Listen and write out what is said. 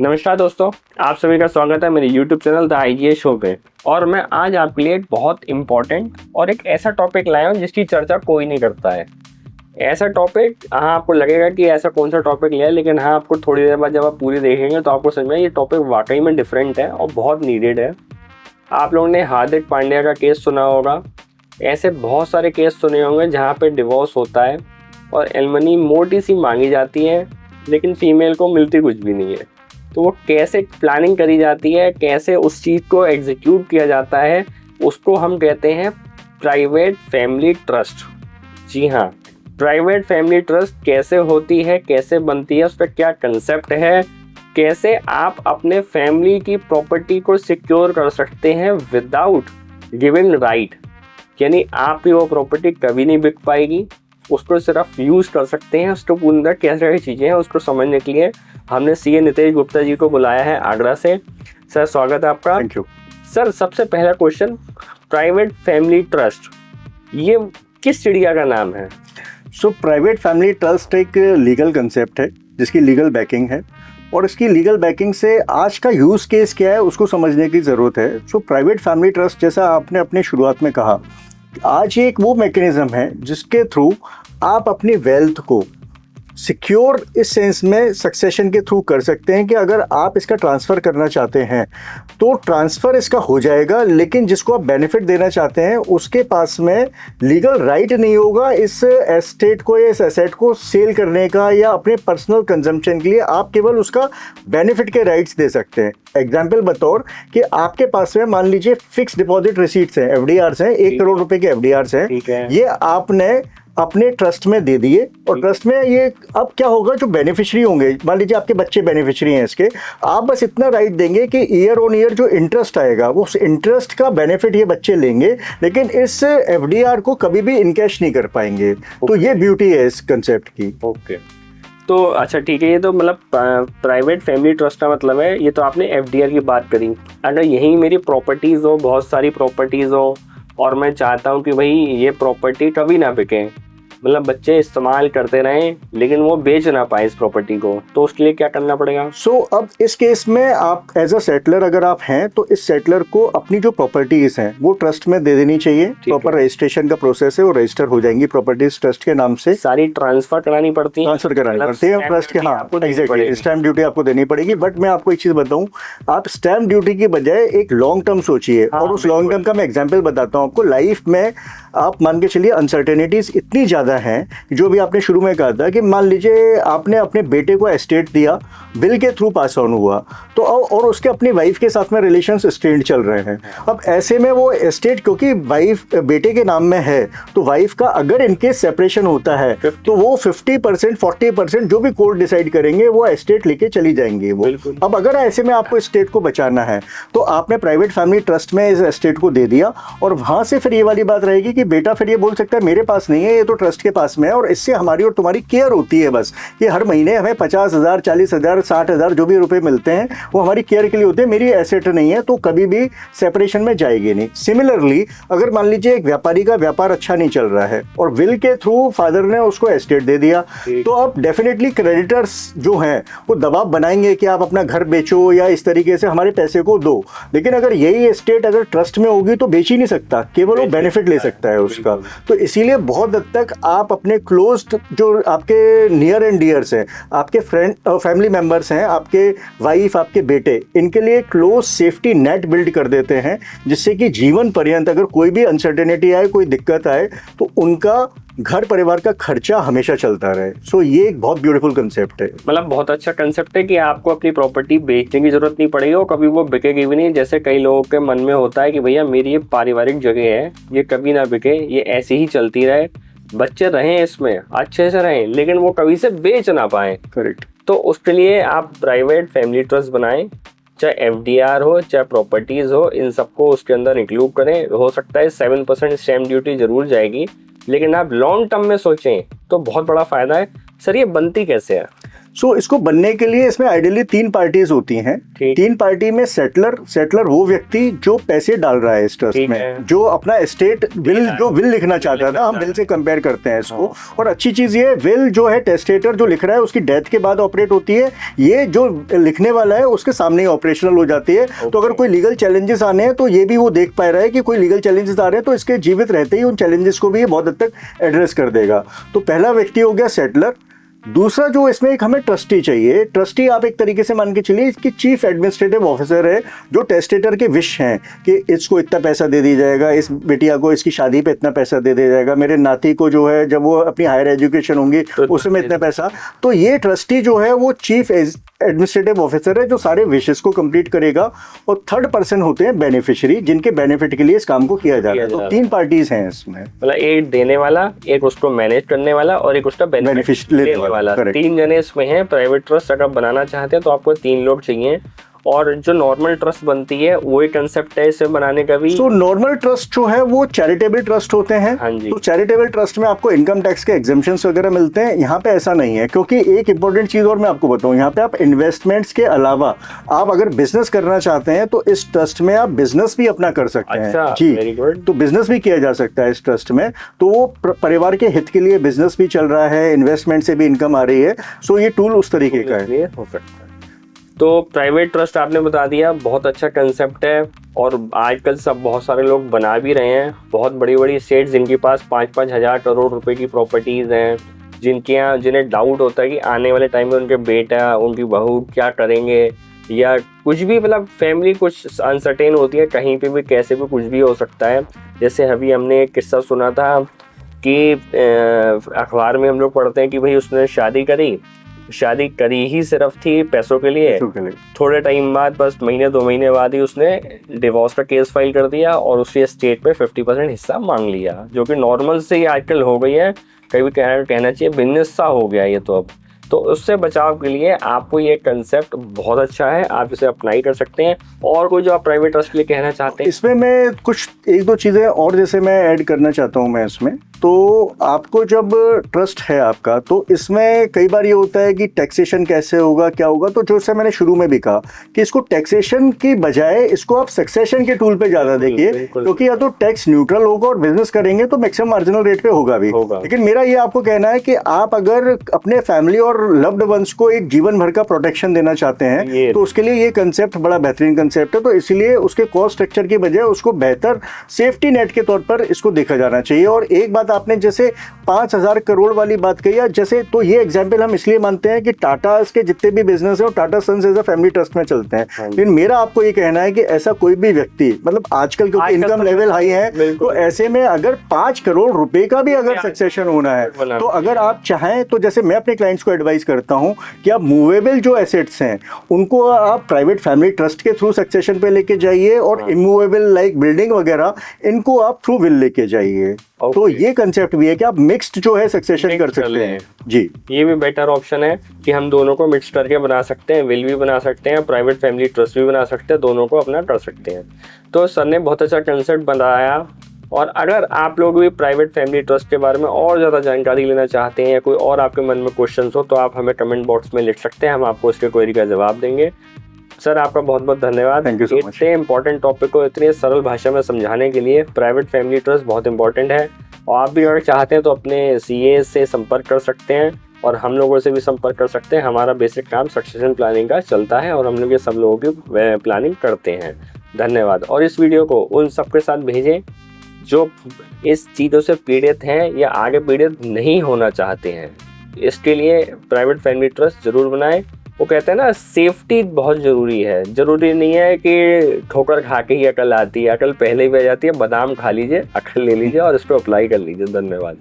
नमस्कार दोस्तों, आप सभी का स्वागत है मेरे YouTube channel the IGA show पे। और मैं आज आपके लिए एक बहुत इम्पॉर्टेंट और एक ऐसा टॉपिक लाया हूँ जिसकी चर्चा कोई नहीं करता है। ऐसा टॉपिक, हाँ, आपको लगेगा कि ऐसा कौन सा टॉपिक लिया है, लेकिन हाँ, आपको थोड़ी देर बाद जब आप पूरी देखेंगे तो आपको समझ में ये टॉपिक वाकई में डिफरेंट है और बहुत नीडेड है। आप लोगों ने हार्दिक पांड्या का केस सुना होगा। ऐसे बहुत सारे केस सुने होंगे जहाँ पे डिवोर्स होता है और एलिमनी मोटी सी मांगी जाती है, लेकिन फीमेल को मिलती कुछ भी नहीं है। तो वो कैसे प्लानिंग करी जाती है, कैसे उस चीज़ को एग्जीक्यूट किया जाता है, उसको हम कहते हैं प्राइवेट फैमिली ट्रस्ट। जी हाँ, प्राइवेट फैमिली ट्रस्ट कैसे होती है, कैसे बनती है, उस पर क्या कंसेप्ट है, कैसे आप अपने फैमिली की प्रॉपर्टी को सिक्योर कर सकते हैं विदाउट गिविंग राइट, यानी आपकी वो प्रॉपर्टी कभी नहीं बिक पाएगी, उसको सिर्फ यूज़ कर सकते हैं। उसको पूरी तरह कैसे चीज़ें हैं उसको समझने के लिए हमने CA नितेश गुप्ता जी को बुलाया है आगरा से। सर, स्वागत है आपका। थैंक यू सर, सबसे पहला क्वेश्चन, प्राइवेट फैमिली ट्रस्ट ये किस चिड़िया का नाम है? प्राइवेट फैमिली ट्रस्ट एक लीगल कंसेप्ट है जिसकी लीगल बैकिंग है, और इसकी लीगल बैकिंग से आज का यूज़ केस क्या है उसको समझने की ज़रूरत है। प्राइवेट फैमिली ट्रस्ट, जैसा आपने अपनी शुरुआत में कहा, आज ये एक वो मैकेनिज़्म है जिसके थ्रू आप अपनी वेल्थ को सिक्योर इस सेंस में सक्सेशन के थ्रू कर सकते हैं कि अगर आप इसका ट्रांसफ़र करना चाहते हैं तो ट्रांसफ़र इसका हो जाएगा, लेकिन जिसको आप बेनिफिट देना चाहते हैं उसके पास में लीगल राइट नहीं होगा इस एस्टेट को या इस एसेट को सेल करने का या अपने पर्सनल कंजम्पशन के लिए। आप केवल उसका बेनिफिट के राइट्स दे सकते हैं। एग्जाम्पल बतौर कि आपके पास में मान लीजिए फिक्स डिपॉजिट रिसीट्स हैं, FDRs हैं, 1 करोड़ रुपए के FDRs हैं, ये आपने अपने ट्रस्ट में दे दिए, और ट्रस्ट में ये अब क्या होगा, जो बेनिफिशियरी होंगे, मान लीजिए आपके बच्चे बेनिफिशियरी हैं इसके, आप बस इतना राइट देंगे कि ईयर ऑन ईयर जो इंटरेस्ट आएगा वो उस इंटरेस्ट का बेनिफिट ये बच्चे लेंगे, लेकिन इस FDR को कभी भी इनकैश नहीं कर पाएंगे। तो ये ब्यूटी है इस कंसेप्ट की। ओके, तो अच्छा ठीक है, ये तो मतलब प्राइवेट फैमिली ट्रस्ट का मतलब है। ये तो आपने FDR की बात करी। अगर यही मेरी प्रॉपर्टीज़ हो, बहुत सारी प्रॉपर्टीज़ हो, और मैं चाहता हूँ कि भाई ये प्रॉपर्टी कभी ना बिके, मतलब बच्चे इस्तेमाल करते रहें लेकिन वो बेच ना पाए इस प्रॉपर्टी को, तो उसके लिए क्या करना पड़ेगा? अब इस केस में आप एज अ सेटलर अगर आप हैं तो इस सेटलर को अपनी जो प्रॉपर्टीज हैं वो ट्रस्ट में दे देनी चाहिए। प्रॉपर रजिस्ट्रेशन का प्रोसेस है, वो रजिस्टर हो जाएंगी प्रॉपर्टीज ट्रस्ट के नाम से। सारी ट्रांसफर करानी पड़ती है, ट्रांसफर करानी पड़ती है ट्रस्ट के। हाँ, एग्जैक्टली, स्टैम्प ड्यूटी आपको देनी पड़ेगी। बट मैं आपको एक चीज बताऊं, आप स्टैम्प ड्यूटी की बजाय एक लॉन्ग टर्म सोचिए। और उस लॉन्ग टर्म का मैं एग्जाम्पल बताता हूँ आपको। लाइफ में आप मान के चलिए अनसर्टेनिटीज इतनी ज्यादा हैं, जो भी आपने शुरू में कहा था कि मान लीजिए आपने अपने बेटे को एस्टेट दिया, बिल के थ्रू पास ऑन हुआ, तो और उसके अपनी वाइफ के साथ में रिलेशंस स्ट्रेंड चल रहे हैं। अब ऐसे में वो एस्टेट, क्योंकि वाइफ बेटे के नाम में है, तो वाइफ का अगर इनकेस सेपरेशन होता है तो वो 50% 40% जो भी कोर्ट डिसाइड करेंगे वो एस्टेट लेके चली जाएंगे वो। अब अगर ऐसे में आपको एस्टेट को बचाना है तो आपने प्राइवेट फैमिली ट्रस्ट में इस एस्टेट को दे दिया, और वहां से फिर ये वाली बात रहेगी कि बेटा फिर ये बोल सकता है मेरे पास नहीं है, ये तो ट्रस्ट के पास में है, और इससे हमारी और तुम्हारी केयर होती है बस कि हर महीने हमें 50,000 40,000 60,000 जो भी रुपए मिलते हैं वो हमारी केयर के लिए होते हैं, मेरी एसेट नहीं है, तो कभी भी सेपरेशन में जाएगी नहीं। सिमिलरली अगर मान लीजिए एक व्यापारी का व्यापार अच्छा नहीं चल रहा है और विल के थ्रू फादर ने उसको एस्टेट दे दिया, तो अब डेफिनेटली क्रेडिटर्स जो हैं वो दबाव बनाएंगे कि आप अपना घर बेचो या इस तरीके से हमारे पैसे को दो। लेकिन अगर यही एस्टेट अगर ट्रस्ट में होगी तो बेच ही नहीं सकता, केवल वो बेनिफिट ले सकता है उसका। तो इसीलिए बहुत हद तक आप अपने क्लोज्ड जो आपके नियर एंड डियर्स हैं, आपके फ्रेंड फैमिली मेंबर्स हैं, आपके वाइफ, आपके बेटे, इनके लिए क्लोज सेफ्टी नेट बिल्ड कर देते हैं, जिससे कि जीवन पर्यंत अगर कोई भी अनसर्टेनिटी आए, कोई दिक्कत आए, तो उनका घर परिवार का खर्चा हमेशा चलता रहे। ये एक बहुत ब्यूटीफुल कंसेप्ट है। मतलब बहुत अच्छा कंसेप्ट है कि आपको अपनी प्रॉपर्टी बेचने की जरूरत नहीं पड़ेगी और कभी वो बिकेगी भी नहीं। जैसे कई लोगों के मन में होता है कि भैया मेरी ये पारिवारिक जगह है, ये कभी ना बिके, ये ऐसी ही चलती रहे, बच्चे रहें इसमें अच्छे से रहें, लेकिन वो कभी से बेच ना पाए। करेक्ट। तो उसके लिए आप प्राइवेट फैमिली ट्रस्ट बनाएं, चाहे FDR हो, चाहे प्रॉपर्टीज हो, इन सबको उसके अंदर इंक्लूड करें। हो सकता है 7% स्टैम्प ड्यूटी जरूर जाएगी, लेकिन आप लॉन्ग टर्म में सोचें तो बहुत बड़ा फायदा है। सर, ये बनती कैसे है? सो इसको बनने के लिए इसमें आइडियली 3 पार्टीज होती हैं। ठीक। 3 पार्टी में सेटलर वो व्यक्ति जो पैसे डाल रहा है इस ट्रस्ट में, जो अपना एस्टेट विल लिखना चाहता था, हम विल से कंपेयर करते हैं इसको। और अच्छी चीज ये विल जो है टेस्टेटर जो लिख रहा है उसकी डेथ के बाद ऑपरेट होती है, ये जो लिखने वाला है उसके सामने ही ऑपरेशनल हो जाती है। तो अगर कोई लीगल चैलेंजेस आने हैं तो ये भी वो देख पा रहा है कि कोई लीगल चैलेंजेस आ रहे हैं, तो इसके जीवित रहते ही उन चैलेंजेस को भी ये बहुत हद तक एड्रेस कर देगा। तो पहला व्यक्ति हो गया सेटलर। दूसरा जो इसमें एक हमें ट्रस्टी चाहिए। ट्रस्टी आप एक तरीके से मान के चलिए इसकी चीफ एडमिनिस्ट्रेटिव ऑफिसर है, जो टेस्टेटर के विश हैं कि इसको इतना पैसा दे दिया जाएगा, इस बिटिया को इसकी शादी पे इतना पैसा दे दिया जाएगा, मेरे नाती को जो है जब वो अपनी हायर एजुकेशन होंगी उसमें इतना पैसा। तो ये ट्रस्टी जो है वो चीफ एडमिनिस्ट्रेटिव ऑफिसर है जो सारे विशेस को कंप्लीट करेगा। और थर्ड पर्सन होते हैं बेनिफिशियरी, जिनके बेनिफिट के लिए इस काम को किया जाता है। तो 3 पार्टीज हैं इसमें, मतलब एक देने वाला, एक उसको मैनेज करने वाला और एक उसका बेनिफिट लेने वाला। 3 जने इसमें हैं। प्राइवेट ट्रस्ट अगर बनाना चाहते हैं तो आपको 3 लोग चाहिए। और जो नॉर्मल ट्रस्ट बनती है वही कंसेप्ट है इसे बनाने का भी। तो नॉर्मल ट्रस्ट जो है वो चैरिटेबल ट्रस्ट होते हैं। हाँ जी। तो चैरिटेबल ट्रस्ट में आपको इनकम टैक्स के एग्जेम्पशंस वगैरह मिलते हैं। यहाँ पे ऐसा नहीं है, क्योंकि एक इंपॉर्टेंट चीज और मैं आपको बताऊं, यहाँ पे आप इन्वेस्टमेंट्स के अलावा आप अगर बिजनेस करना चाहते हैं तो इस ट्रस्ट में आप बिजनेस भी अपना कर सकते हैं। अच्छा, जी, वेरी गुड। तो बिजनेस भी किया जा सकता है इस ट्रस्ट में। तो वो परिवार के हित के लिए बिजनेस भी चल रहा है, इन्वेस्टमेंट से भी इनकम आ रही है। सो ये टूल उस तरीके का है। हो सकता है। तो प्राइवेट ट्रस्ट आपने बता दिया, बहुत अच्छा कंसेप्ट है और आजकल सब बहुत सारे लोग बना भी रहे हैं। बहुत बड़ी बड़ी स्टेट्स जिनके पास 5-5 हज़ार करोड़ रुपए की प्रॉपर्टीज़ हैं, जिनके यहाँ जिन्हें डाउट होता है कि आने वाले टाइम में उनके बेटा उनकी बहू क्या करेंगे, या कुछ भी, मतलब फैमिली कुछ अनसर्टेन होती है, कहीं पे भी कैसे भी कुछ भी हो सकता है। जैसे अभी हमने एक किस्सा सुना था कि अखबार में हम लोग पढ़ते हैं कि भाई उसने शादी करी ही सिर्फ थी पैसों के लिए। थोड़े टाइम बाद, बस 1-2 महीने बाद ही उसने डिवोर्स का केस फाइल कर दिया और उसके एस्टेट पे 50% हिस्सा मांग लिया, जो कि नॉर्मल से ही आजकल हो गई है। कहीं भी कहना चाहिए बिजनेस सा हो गया ये तो अब। तो उससे बचाव के लिए आपको ये कंसेप्ट बहुत अच्छा है, आप इसे अप्लाई कर सकते हैं। और कोई जो आप प्राइवेट ट्रस्ट के लिए कहना चाहते हैं? इसमें मैं कुछ 1-2 चीज़ें और जैसे मैं ऐड करना चाहता हूँ मैं इसमें। तो आपको जब ट्रस्ट है आपका, तो इसमें कई बार ये होता है कि टैक्सेशन कैसे होगा, क्या होगा। तो जैसे मैंने शुरू में भी कहा कि इसको टैक्सेशन की बजाय इसको आप सक्सेशन के टूल पे ज़्यादा देखिए, क्योंकि या तो टैक्स न्यूट्रल होगा और बिजनेस करेंगे तो मैक्सिमम मार्जिनल रेट पे होगा भी। लेकिन मेरा ये आपको कहना है कि आप अगर अपने फैमिली और लव्ड वंस को एक जीवन भर का प्रोटेक्शन देना चाहते हैं तो उसके लिए ये कंसेप्ट बड़ा बेहतरीन कंसेप्ट है। तो इसलिए उसके कॉस्ट स्ट्रक्चर की बजाय उसको बेहतर सेफ्टी नेट के तौर पर इसको देखा जाना चाहिए। और एक बात आपने जैसे 5,000 करोड़ वाली बात कही है, जैसे तो ये एग्जांपल हम इसलिए मानते हैं कि टाटा के जितने भी बिजनेस है वो Tata sons as a family trust में चलते हैं। लेकिन मेरा आपको ये कहना है कि ऐसा कोई भी व्यक्ति, मतलब आजकल क्योंकि इनकम लेवल हाई है, तो ऐसे में अगर 5 करोड़ रुपए का भी अगर सक्सेशन होना है, तो अगर आप चाहें तो जैसे मैं अपने क्लाइंट्स को एडवाइस करता हूं कि आप मूवेबल जो एसेट्स हैं उनको आप प्राइवेट फैमिली ट्रस्ट के थ्रू सक्सेशन पे लेके जाइए, और इमूवेबल लाइक बिल्डिंग वगैरह इनको आप थ्रू विल लेके जाइए। तो ये कंसेप्ट भी है कि आप मिक्स्ड जो है सक्सेशन कर सकते हैं। जी, ये भी बेटर ऑप्शन है कि हम दोनों को मिक्स करके बना सकते हैं, विल भी बना सकते हैं, प्राइवेट फैमिली ट्रस्ट भी बना सकते हैं, दोनों को अपना कर सकते हैं। तो सर ने बहुत अच्छा कंसेप्ट बनाया। और अगर आप लोग भी प्राइवेट फैमिली ट्रस्ट के बारे में और ज़्यादा जानकारी लेना चाहते हैं या कोई और आपके मन में क्वेश्चन हो, तो आप हमें कमेंट बॉक्स में लिख सकते हैं, हम आपको उसके क्वेरी का जवाब देंगे। सर आपका बहुत बहुत धन्यवाद। Thank you so much. इतने इंपॉर्टेंट टॉपिक को इतनी सरल भाषा में समझाने के लिए। प्राइवेट फैमिली ट्रस्ट बहुत इंपॉर्टेंट है, और आप भी अगर चाहते हैं तो अपने सीए से संपर्क कर सकते हैं और हम लोगों से भी संपर्क कर सकते हैं। हमारा बेसिक काम सक्सेशन प्लानिंग का चलता है और हम लोग ये सब लोगों की प्लानिंग करते हैं। धन्यवाद। और इस वीडियो को उन सबके साथ भेजें जो इस चीज़ों से पीड़ित हैं या आगे पीड़ित नहीं होना चाहते हैं। इसके लिए प्राइवेट फैमिली ट्रस्ट ज़रूर बनाएं। वो कहते हैं ना, सेफ्टी बहुत ज़रूरी है। ज़रूरी नहीं है कि ठोकर खा के ही अकल आती है, अकल पहले ही आ जाती है। बादाम खा लीजिए, अकल ले लीजिए और इसको अप्लाई कर लीजिए। धन्यवाद।